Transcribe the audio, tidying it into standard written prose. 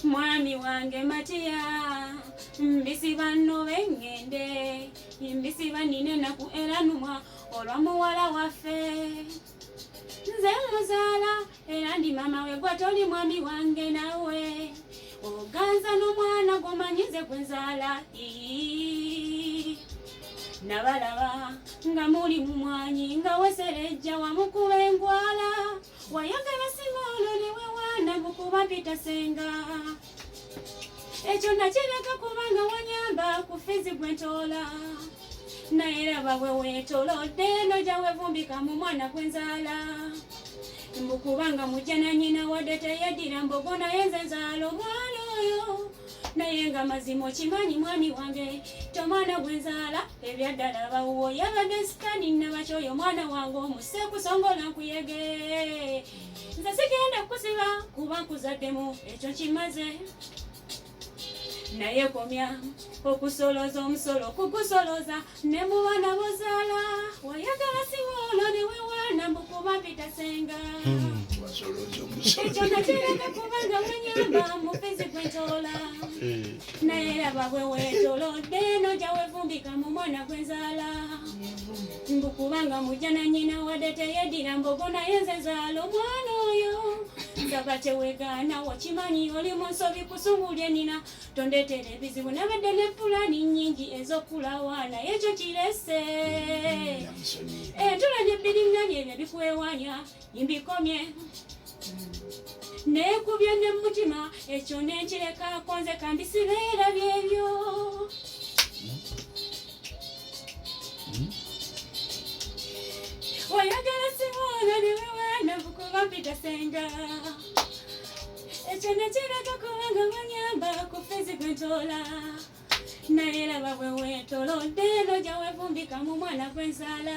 mwami wange Matiya mbisi banno bengende mbisi banine naku eranumwa olwa muwala waffe nze muzaala era ndi mama we gwa toli mwami wange nawe oganza n'omwana gomanyize gwe nzaala nabalaba nga muli mu mwanyi nga weserejja wamukuba engwala wayagala Simoolo newe wana mukuba Peter Senga ekyo nakireka kubanga wanyamba ku fizi gwe ntoola naye raba bwe weetolodde nojja wevumbika mu mwana gwe nzaala mbukubanga mujja na nnyina wadde teyeddira mbogo naye nze nzaala omwana oyo naye nga mazima okimanyi mwami wange tomwana gwe nzaala ebyaddala bawuwo yabadde sitani nabakyoyo omwana wange omuse kusongola nkuyege nze sigenda kusiba kuba nkuzaddemu ekyo kimaze naye komya okusoloza omusolo kugusoloza ne mu baana bozaala wayagala Simoolo newe wana mbukuba Peter Senga ekyo nakireka kubanga wenyamba mu fizi gwe ntoola naye raba bwe weetolodde nojja wevumbika mu mwana gwe nzaala mbukubanga mujja na nnyina wadde teyeddira mbogo naye nze nzaala omwana oyo ndaba tewegaana wakimanyi oli mu nsobi kusubulye nina tondeetera ebizibu nabadde ne pulaani nnyingi ez'okulawa naye ekyo kirese tulanye ebbiriŋŋanyi ebyo bikwewanya mbikomye neekubye ne mutima ekyo nenkirekaako nze kandi sibeera byebyo wayagala Simoolo newe wana mbukuba Peter Senga ekyo nekireka kubanga wanyamba ku fizi gwe ntoola naye raba bwe weetolodde nojja wevumbika mu mwana gwe nzaala